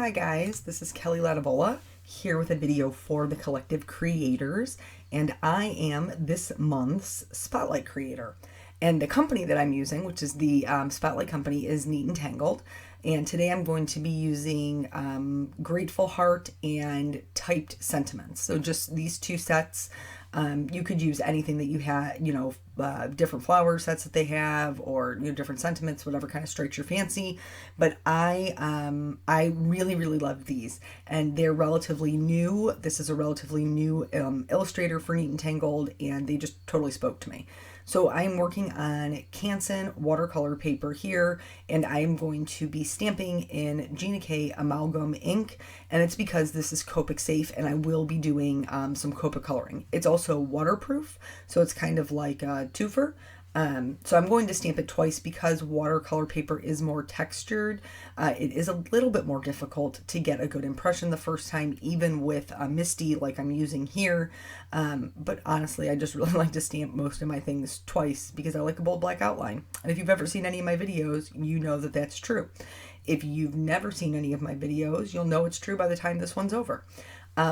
Hi guys, this is Kelly Latevola here with a video for the Collective Creators, and I am this month's Spotlight Creator. And the company that I'm using, which is the Spotlight company, is Neat Tangled. And today I'm going to be using Grateful Heart and Typed Sentiments. So just these two sets. You could use anything that you had, different flower sets that they have, or different sentiments, whatever kind of strikes your fancy. But I really love these, and they're relatively new. This is a relatively new illustrator for Neat and Tangled, and they just totally spoke to me. So I'm working on Canson watercolor paper here, and I'm going to be stamping in Gina K amalgam ink, and it's because this is Copic safe, and I will be doing some Copic coloring. It's also waterproof, so it's kind of like a twofer. So I'm going to stamp it twice because watercolor paper is more textured. It is a little bit more difficult to get a good impression the first time, even with a Misty like I'm using here. But honestly, I just really like to stamp most of my things twice because I like a bold black outline. And if you've ever seen any of my videos, you know that that's true. If you've never seen any of my videos, you'll know it's true by the time this one's over.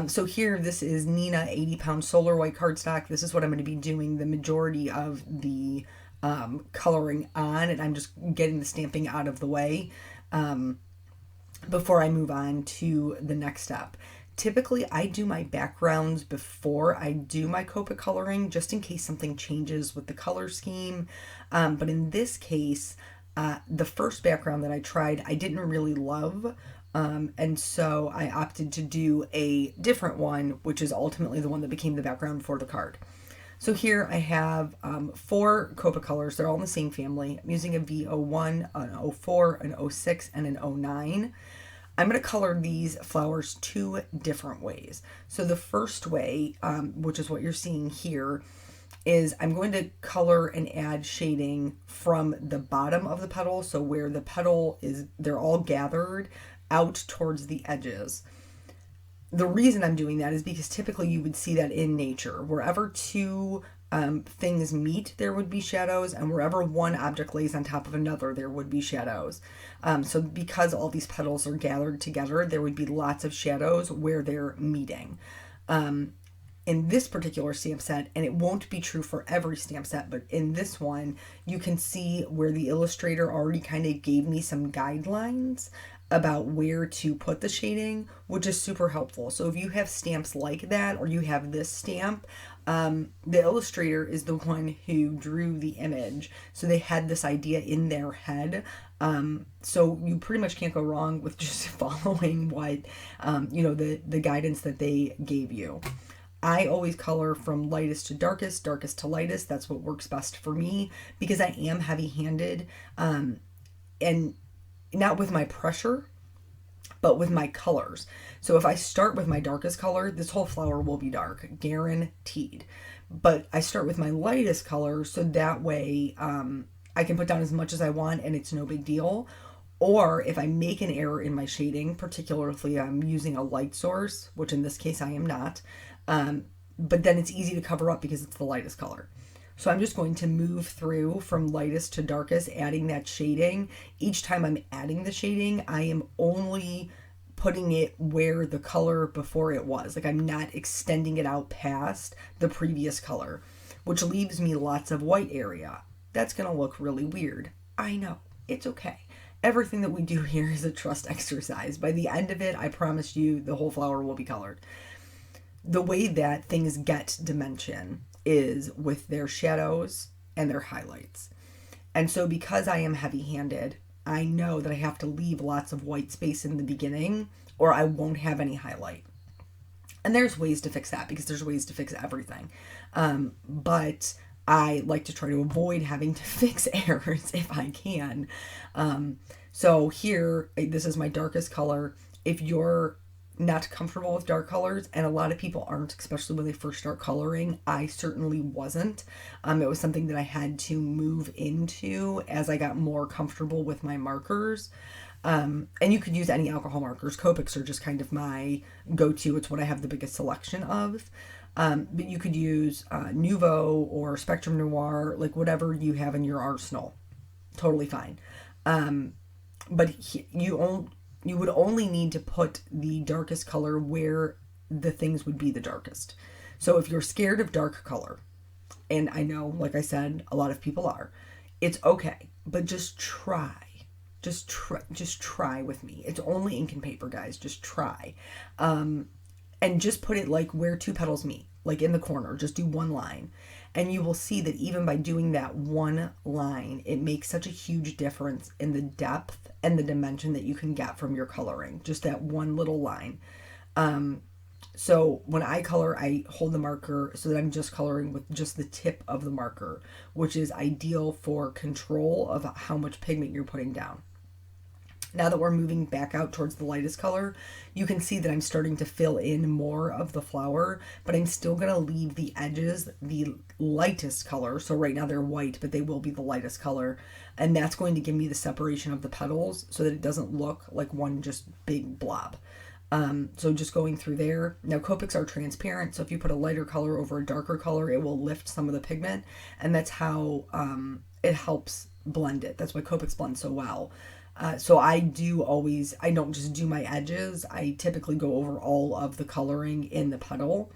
So here, this is Nina 80-pound solar white cardstock. This is what I'm going to be doing the majority of the coloring on, and I'm just getting the stamping out of the way before I move on to the next step. Typically, I do my backgrounds before I do my Copic coloring, just in case something changes with the color scheme. But in this case, the first background that I tried, I didn't really love. And so I opted to do a different one, which is ultimately the one that became the background for the card. So here I have 4 Copic colors. They're all in the same family. I'm using a V01, an 04, an 06, and an 09. I'm going to color these flowers 2 different ways. So the first way, which is what you're seeing here, is I'm going to color and add shading from the bottom of the petal. So where the petal is, they're all gathered out towards the edges. The reason I'm doing that is because typically you would see that in nature. Wherever 2 things meet, there would be shadows, and wherever one object lays on top of another, there would be shadows. So because all these petals are gathered together, there would be lots of shadows where they're meeting. In this particular stamp set, and it won't be true for every stamp set, but in this one, you can see where the illustrator already kind of gave me some guidelines about where to put the shading, which is super helpful. So if you have stamps like that, or you have this stamp, the illustrator is the one who drew the image. So they had this idea in their head. So you pretty much can't go wrong with just following what, the guidance that they gave you. I always color from lightest to darkest, darkest to lightest. That's what works best for me because I am heavy-handed, and not with my pressure, but with my colors. So if I start with my darkest color, this whole flower will be dark, guaranteed. But I start with my lightest color, so that way I can put down as much as I want and it's no big deal. Or if I make an error in my shading, particularly I'm using a light source, which in this case I am not, but then it's easy to cover up because it's the lightest color. So I'm just going to move through from lightest to darkest, adding that shading. Each time I'm adding the shading, I am only putting it where the color before it was. Like, I'm not extending it out past the previous color, which leaves me lots of white area. That's going to look really weird. I know. It's okay. Everything that we do here is a trust exercise. By the end of it, I promise you the whole flower will be colored. The way that things get dimension is with their shadows and their highlights. And so because I am heavy-handed, I know that I have to leave lots of white space in the beginning or I won't have any highlight. And there's ways to fix that because there's ways to fix everything. But I like to try to avoid having to fix errors if I can. So here, this is my darkest color. If you're not comfortable with dark colors, and a lot of people aren't, especially when they first start coloring, I certainly wasn't. It was something that I had to move into as I got more comfortable with my markers. And you could use any alcohol markers. Copics are just kind of my go-to. It's what I have the biggest selection of. But you could use Nuvo or Spectrum Noir, like whatever you have in your arsenal. Totally fine. But you would only need to put the darkest color where the things would be the darkest. So if you're scared of dark color, and I know, like I said, a lot of people are, it's okay, but just try. Just try with me. It's only ink and paper, guys. Just try. And just put it like where two petals meet, like in the corner. Just do one line. And you will see that even by doing that one line, it makes such a huge difference in the depth and the dimension that you can get from your coloring. Just that one little line. So when I color, I hold the marker so that I'm just coloring with just the tip of the marker, which is ideal for control of how much pigment you're putting down. Now that we're moving back out towards the lightest color, you can see that I'm starting to fill in more of the flower, but I'm still going to leave the edges the lightest color. So right now they're white, but they will be the lightest color. And that's going to give me the separation of the petals so that it doesn't look like one just big blob. So just going through there. Now Copics are transparent, so if you put a lighter color over a darker color, it will lift some of the pigment, and that's how it helps blend it. That's why Copics blend so well. So I don't just do my edges. I typically go over all of the coloring in the petal.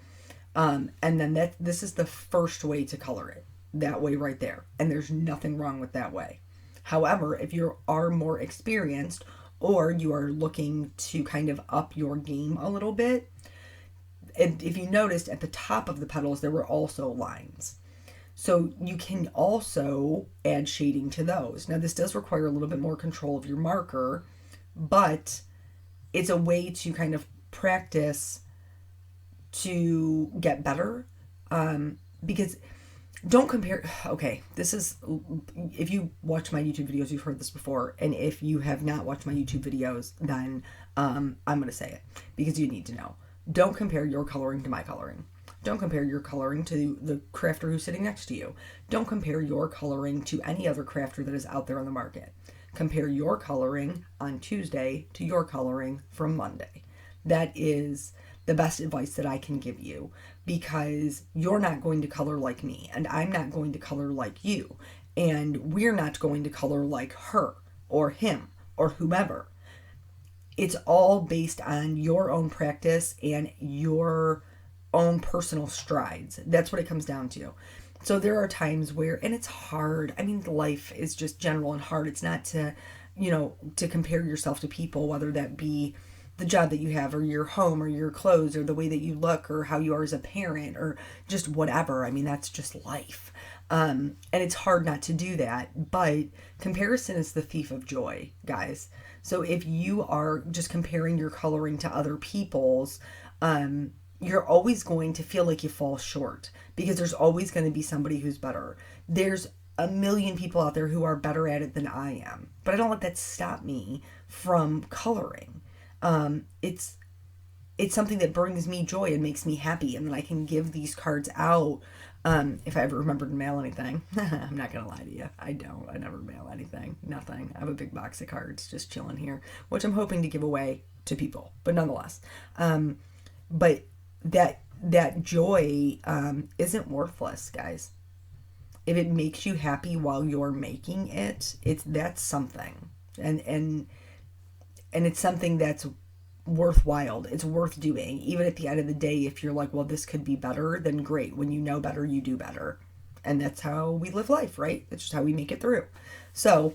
And then this is the first way to color it. That way right there. And there's nothing wrong with that way. However, if you are more experienced or you are looking to kind of up your game a little bit, and if you noticed at the top of the petals, there were also lines. So you can also add shading to those. Now this does require a little bit more control of your marker, but it's a way to kind of practice to get better. Because don't compare, okay, this is, if you watch my YouTube videos, you've heard this before. And if you have not watched my YouTube videos, then I'm going to say it because you need to know. Don't compare your coloring to my coloring. Don't compare your coloring to the crafter who's sitting next to you. Don't compare your coloring to any other crafter that is out there on the market. Compare your coloring on Tuesday to your coloring from Monday. That is the best advice that I can give you, because you're not going to color like me, and I'm not going to color like you, and we're not going to color like her or him or whomever. It's all based on your own practice and your own personal strides. That's what it comes down to. So there are times where, and it's hard. I mean, life is just general and hard. It's not to, to compare yourself to people, whether that be the job that you have or your home or your clothes or the way that you look or how you are as a parent or just whatever. I mean, that's just life. And it's hard not to do that, but comparison is the thief of joy, guys. So if you are just comparing your coloring to other people's, you're always going to feel like you fall short because there's always going to be somebody who's better. There's a million people out there who are better at it than I am, but I don't let that stop me from coloring. It's something that brings me joy and makes me happy, and then I can give these cards out if I ever remember to mail anything. I'm not gonna lie to you, I never mail anything, nothing. I have a big box of cards just chilling here, which I'm hoping to give away to people, but nonetheless, but that joy isn't worthless, guys. If it makes you happy while you're making it, that's something, and it's something that's worthwhile. It's worth doing. Even at the end of the day, if you're like, well, this could be better, then great. When you know better, you do better. And that's how we live life, right? That's just how we make it through. So,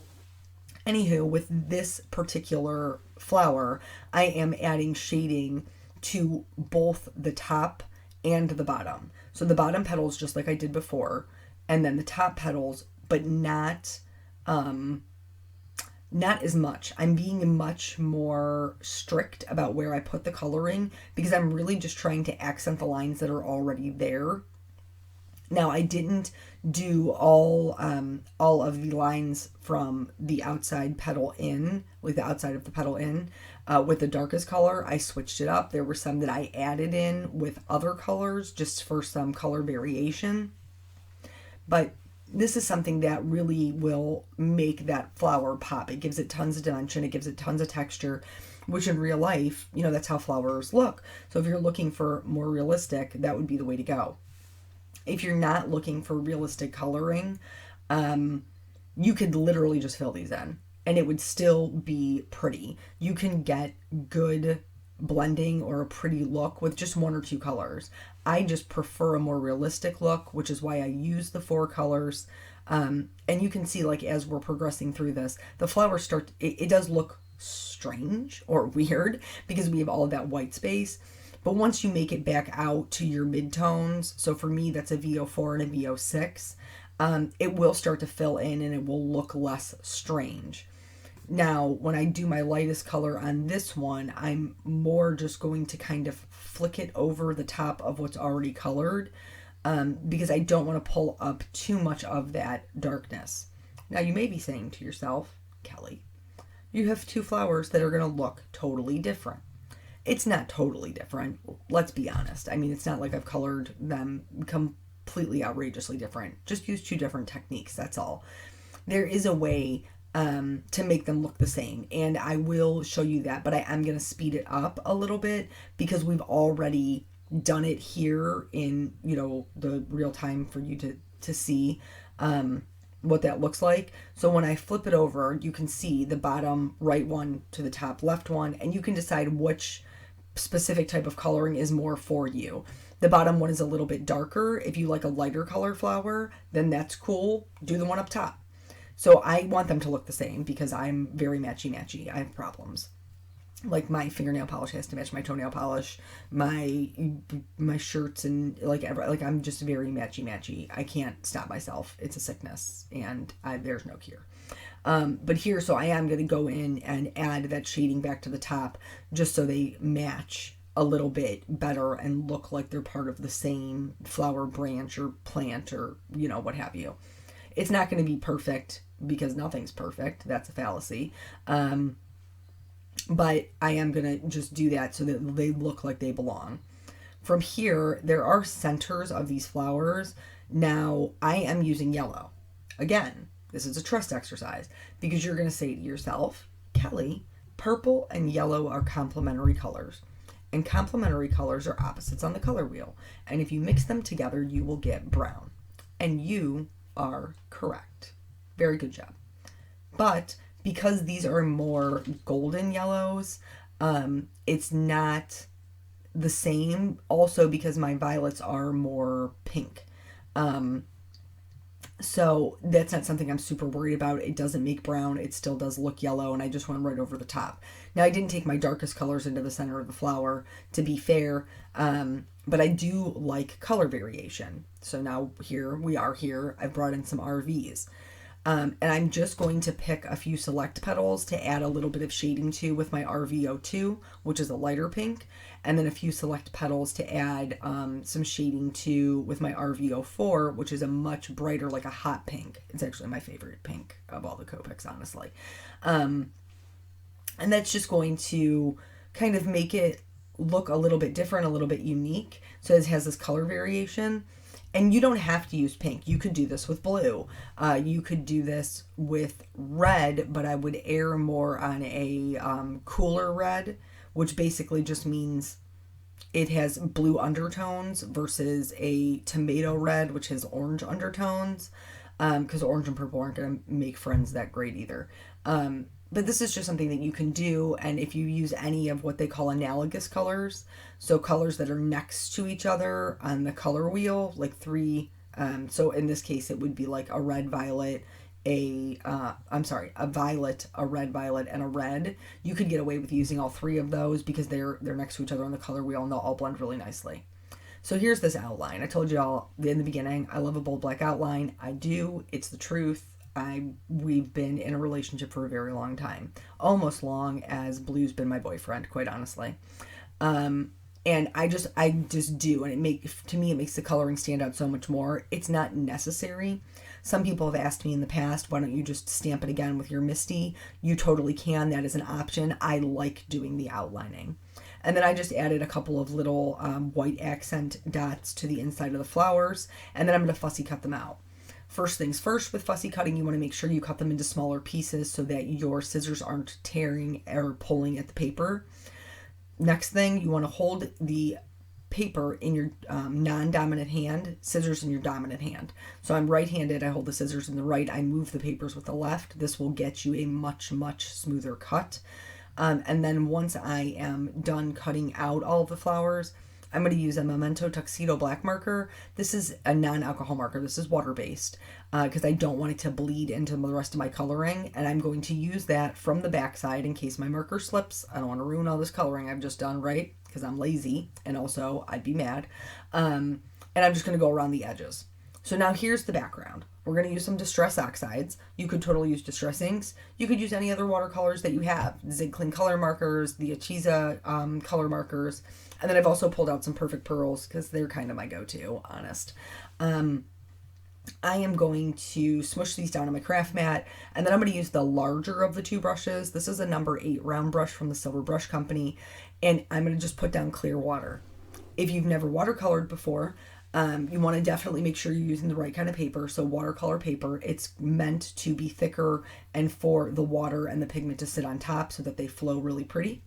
anywho, with this particular flower, I am adding shading to both the top and the bottom. So the bottom petals, just like I did before, and then the top petals, but not as much. I'm being much more strict about where I put the coloring because I'm really just trying to accent the lines that are already there. Now, I didn't do all of the lines from the outside petal in, like the outside of the petal in, with the darkest color. I switched it up. There were some that I added in with other colors just for some color variation. But this is something that really will make that flower pop. It gives it tons of dimension. It gives it tons of texture, which in real life, that's how flowers look. So if you're looking for more realistic, that would be the way to go. If you're not looking for realistic coloring, you could literally just fill these in. and it would still be pretty. You can get good blending or a pretty look with just one or two colors. I just prefer a more realistic look, which is why I use the 4 colors. And you can see, like, as we're progressing through this, the flowers start, it does look strange or weird because we have all of that white space. But once you make it back out to your midtones, so for me, that's a VO4 and a VO6, it will start to fill in and it will look less strange. Now, when I do my lightest color on this one, I'm more just going to kind of flick it over the top of what's already colored, because I don't want to pull up too much of that darkness. Now, you may be saying to yourself, Kelly, you have 2 flowers that are going to look totally different. It's not totally different. Let's be honest. I mean, it's not like I've colored them completely outrageously different. Just use 2 different techniques. That's all. There is a way to make them look the same, and I will show you that, but I am going to speed it up a little bit because we've already done it here in, you know, the real time for you to see what that looks like. So when I flip it over, you can see the bottom right one to the top left one, and you can decide which specific type of coloring is more for you. The bottom one is a little bit darker. If you like a lighter color flower, then that's cool. Do the one up top. So I want them to look the same because I'm very matchy-matchy. I have problems. Like, my fingernail polish has to match my toenail polish, my shirts, and like I'm just very matchy-matchy. I can't stop myself. It's a sickness, and there's no cure. But here, so I am going to go in and add that shading back to the top just so they match a little bit better and look like they're part of the same flower branch or plant or, you know, what have you. It's not going to be perfect because nothing's perfect. That's a fallacy. But I am going to just do that so that they look like they belong. From here, there are centers of these flowers. Now, I am using yellow. Again, this is a trust exercise because you're going to say to yourself, Kelly, purple and yellow are complementary colors. And complementary colors are opposites on the color wheel. And if you mix them together, you will get brown. And you are correct. Very good job. But because these are more golden yellows, it's not the same. Also because my violets are more pink. So that's not something I'm super worried about. It doesn't make brown. It still does look yellow, and I just went right over the top. Now, I didn't take my darkest colors into the center of the flower, to be fair, but I do like color variation. So now here we are here. I've brought in some RVs. And I'm just going to pick a few select petals to add a little bit of shading to with my RVO2, which is a lighter pink, and then a few select petals to add some shading to with my RVO4, which is a much brighter, like a hot pink. It's actually my favorite pink of all the Copics, honestly. And that's just going to kind of make it look a little bit different, a little bit unique. So it has this color variation. And you don't have to use pink. You could do this with blue. You could do this with red, but I would err more on a cooler red, which basically just means it has blue undertones versus a tomato red, which has orange undertones, because orange and purple aren't going to make friends that great either. But this is just something that you can do, and if you use any of what they call analogous colors, so colors that are next to each other on the color wheel, like 3, so in this case it would be like a red, violet, a violet, a red, violet, and a red. You could get away with using all 3 of those because they're next to each other on the color wheel, and they'll all blend really nicely. So here's this outline. I told you all in the beginning, I love a bold black outline. I do. It's the truth. We've been in a relationship for a very long time, almost long as Blue's been my boyfriend, quite honestly. And I just do, and to me it makes the coloring stand out so much more. It's not necessary. Some people have asked me in the past, why don't you just stamp it again with your Misty? You totally can. That is an option. I like doing the outlining. And then I just added a couple of little white accent dots to the inside of the flowers, and then I'm going to fussy cut them out. First things first, with fussy cutting, you want to make sure you cut them into smaller pieces so that your scissors aren't tearing or pulling at the paper. Next thing, you want to hold the paper in your non-dominant hand, scissors in your dominant hand. So I'm right-handed, I hold the scissors in the right, I move the papers with the left. This will get you a much, much smoother cut. And then once I am done cutting out all of the flowers, I'm going to use a Memento Tuxedo black marker. This is a non-alcohol marker. This is water-based because I don't want it to bleed into the rest of my coloring. And I'm going to use that from the backside in case my marker slips. I don't want to ruin all this coloring I've just done, right? Because I'm lazy and also I'd be mad. And I'm just going to go around the edges. So now here's the background. We're going to use some Distress Oxides. You could totally use Distress Inks. You could use any other watercolors that you have. Zig Clean color markers, the Achiza color markers. And then I've also pulled out some Perfect Pearls because they're kind of my go-to, honest. I am going to smush these down on my craft mat, and then I'm going to use the larger of the two brushes. This is a number 8 round brush from the Silver Brush Company, and I'm going to just put down clear water. If you've never watercolored before, you want to definitely make sure you're using the right kind of paper. So watercolor paper, it's meant to be thicker and for the water and the pigment to sit on top so that they flow really pretty.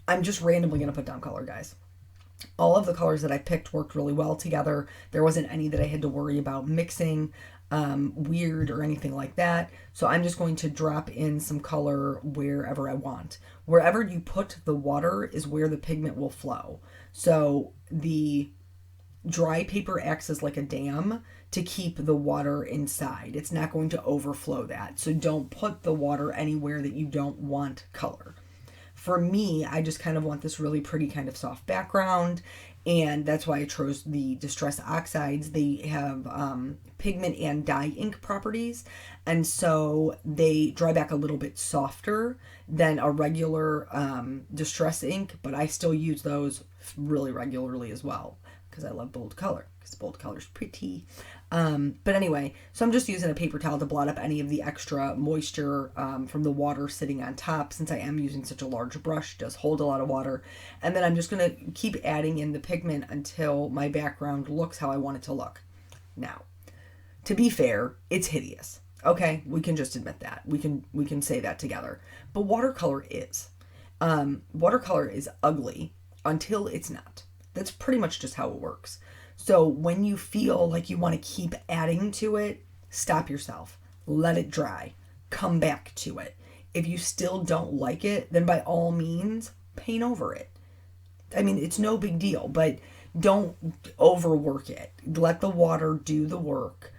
I'm just randomly going to put down color, guys. All of the colors that I picked worked really well together. There wasn't any that I had to worry about mixing weird or anything like that. So I'm just going to drop in some color wherever I want. Wherever you put the water is where the pigment will flow. So the dry paper acts as like a dam to keep the water inside. It's not going to overflow that. So don't put the water anywhere that you don't want color. For me, I just kind of want this really pretty kind of soft background, and that's why I chose the Distress Oxides. They have pigment and dye ink properties, and so they dry back a little bit softer than a regular Distress ink, but I still use those really regularly as well because I love bold color, because bold color is pretty. But anyway, so I'm just using a paper towel to blot up any of the extra moisture from the water sitting on top, since I am using such a large brush. It does hold a lot of water. And then I'm just going to keep adding in the pigment until my background looks how I want it to look. Now, to be fair, it's hideous. Okay, we can just admit that. We can say that together. But watercolor is. Watercolor is ugly until it's not. That's pretty much just how it works. So when you feel like you want to keep adding to it, stop yourself. Let it dry. Come back to it. If you still don't like it, then by all means, paint over it. I mean, it's no big deal, but don't overwork it. Let the water do the work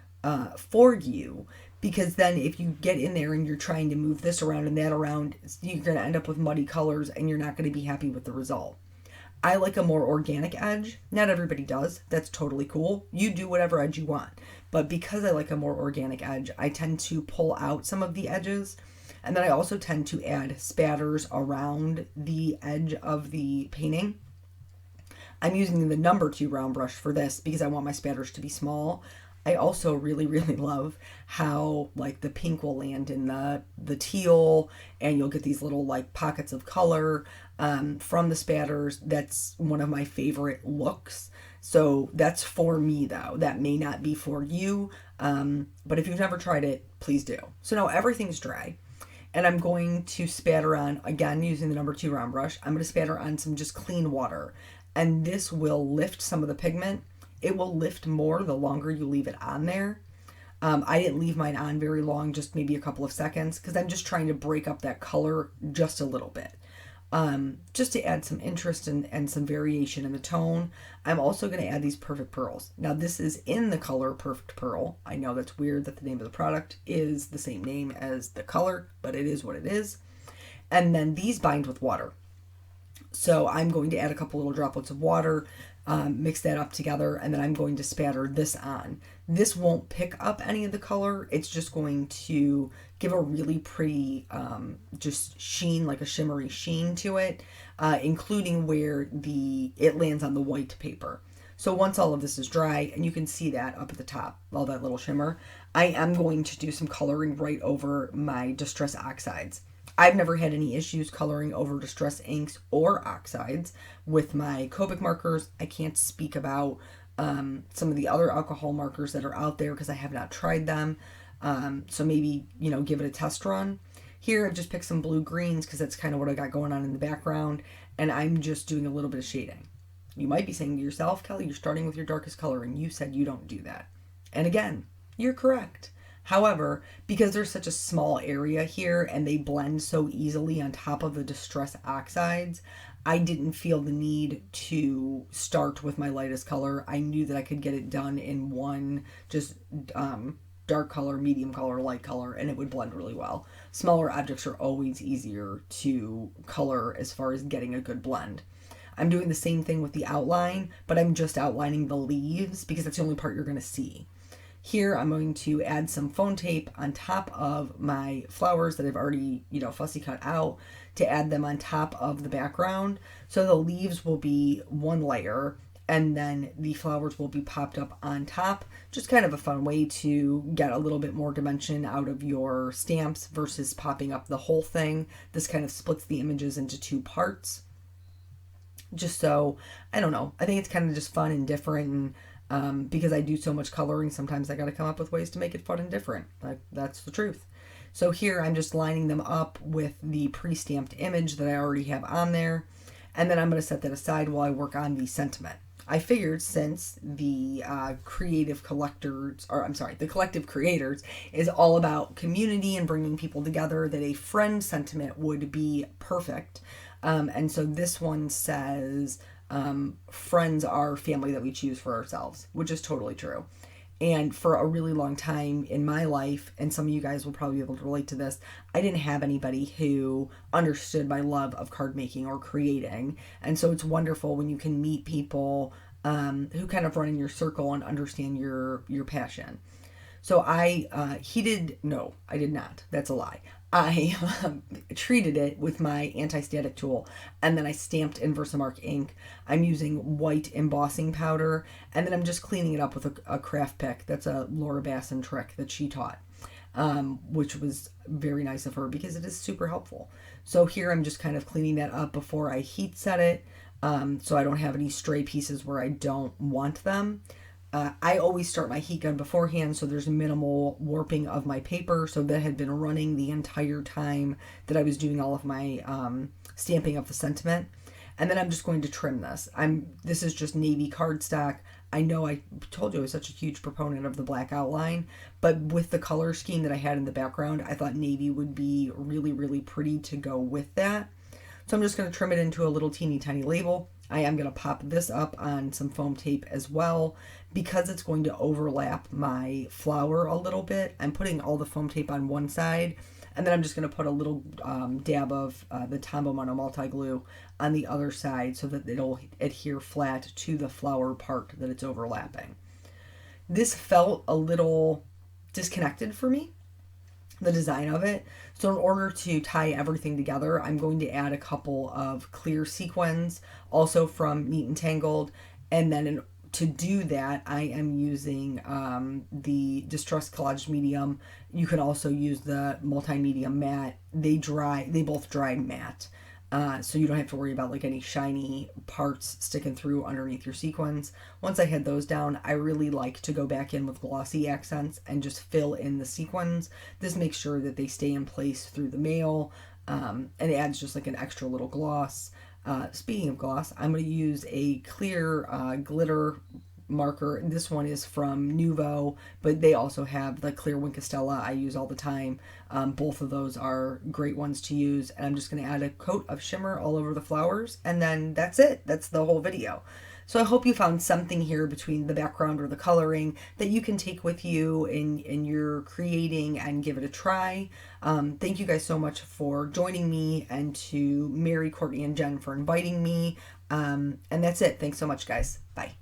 for you, because then if you get in there and you're trying to move this around and that around, you're going to end up with muddy colors and you're not going to be happy with the result. I like a more organic edge. Not everybody does. That's totally cool. You do whatever edge you want. But because I like a more organic edge, I tend to pull out some of the edges. And then I also tend to add spatters around the edge of the painting. I'm using the number 2 round brush for this because I want my spatters to be small. I also really, really love how like the pink will land in the teal, and you'll get these little like pockets of color from the spatters. That's one of my favorite looks. So that's for me though. That may not be for you, but if you've never tried it, please do. So now everything's dry, and I'm going to spatter on, again, using the number 2 round brush, I'm going to spatter on some just clean water, and this will lift some of the pigment. It will lift more the longer you leave it on there. I didn't leave mine on very long, just maybe a couple of seconds, because I'm just trying to break up that color just a little bit. Just to add some interest and some variation in the tone. I'm also going to add these Perfect Pearls. Now this is in the color Perfect Pearl. I know that's weird that the name of the product is the same name as the color, but it is what it is. And then these bind with water. So I'm going to add a couple little droplets of water, mix that up together, and then I'm going to spatter this on. This won't pick up any of the color. It's just going to give a really pretty just sheen, like a shimmery sheen to it, including where it lands on the white paper. So once all of this is dry, and you can see that up at the top, all that little shimmer, I am going to do some coloring right over my Distress Oxides. I've never had any issues coloring over Distress inks or oxides with my Copic markers. I can't speak about some of the other alcohol markers that are out there because I have not tried them. So maybe, give it a test run. Here I've just picked some blue greens because that's kind of what I got going on in the background, and I'm just doing a little bit of shading. You might be saying to yourself, Kelly, you're starting with your darkest color and you said you don't do that. And again, you're correct. However, because there's such a small area here and they blend so easily on top of the Distress Oxides, I didn't feel the need to start with my lightest color. I knew that I could get it done in one just dark color, medium color, light color, and it would blend really well. Smaller objects are always easier to color as far as getting a good blend. I'm doing the same thing with the outline, but I'm just outlining the leaves because that's the only part you're going to see. Here I'm going to add some foam tape on top of my flowers that I've already, fussy cut out, to add them on top of the background. So the leaves will be one layer and then the flowers will be popped up on top. Just kind of a fun way to get a little bit more dimension out of your stamps versus popping up the whole thing. This kind of splits the images into two parts. Just so, I don't know, I think it's kind of just fun and different, and because I do so much coloring, sometimes I got to come up with ways to make it fun and different. That's the truth. So here I'm just lining them up with the pre-stamped image that I already have on there, and then I'm going to set that aside while I work on the sentiment. I figured since the Collective Creators is all about community and bringing people together, that a friend sentiment would be perfect. And so this one says, friends are family that we choose for ourselves, which is totally true. And for a really long time in my life, and some of you guys will probably be able to relate to this, I didn't have anybody who understood my love of card making or creating. And so it's wonderful when you can meet people who kind of run in your circle and understand your passion. So I did not. That's a lie. I treated it with my anti-static tool, and then I stamped in Versamark ink. I'm using white embossing powder, and then I'm just cleaning it up with a craft pick. That's a Laura Basson trick that she taught, which was very nice of her because it is super helpful. So here I'm just kind of cleaning that up before I heat set it, so I don't have any stray pieces where I don't want them. I always start my heat gun beforehand, so there's minimal warping of my paper. So that had been running the entire time that I was doing all of my stamping of the sentiment. And then I'm just going to trim this. This is just navy cardstock. I know I told you I was such a huge proponent of the black outline, but with the color scheme that I had in the background, I thought navy would be really, really pretty to go with that. So I'm just going to trim it into a little teeny tiny label. I am going to pop this up on some foam tape as well because it's going to overlap my flower a little bit. I'm putting all the foam tape on one side, and then I'm just going to put a little dab of the Tombow Mono multi-glue on the other side so that it'll adhere flat to the flower part that it's overlapping. This felt a little disconnected for me, the design of it. So in order to tie everything together, I'm going to add a couple of clear sequins, also from Neat Tangled, and then to do that, I am using the Distress Collage Medium. You can also use the Multi-Medium Matte. They both dry matte. So you don't have to worry about like any shiny parts sticking through underneath your sequins. Once I had those down, I really like to go back in with glossy accents and just fill in the sequins. This makes sure that they stay in place through the mail, and it adds just like an extra little gloss. Speaking of gloss, I'm going to use a clear glitter marker. This one is from Nuvo, but they also have the clear Wink Stella I use all the time. Both of those are great ones to use, and I'm just going to add a coat of shimmer all over the flowers, and then that's it. That's the whole video. So I hope you found something here between the background or the coloring that you can take with you in your creating and give it a try. Thank you guys so much for joining me, and to Mary, Courtney, and Jen for inviting me. And that's it. Thanks so much, guys. Bye.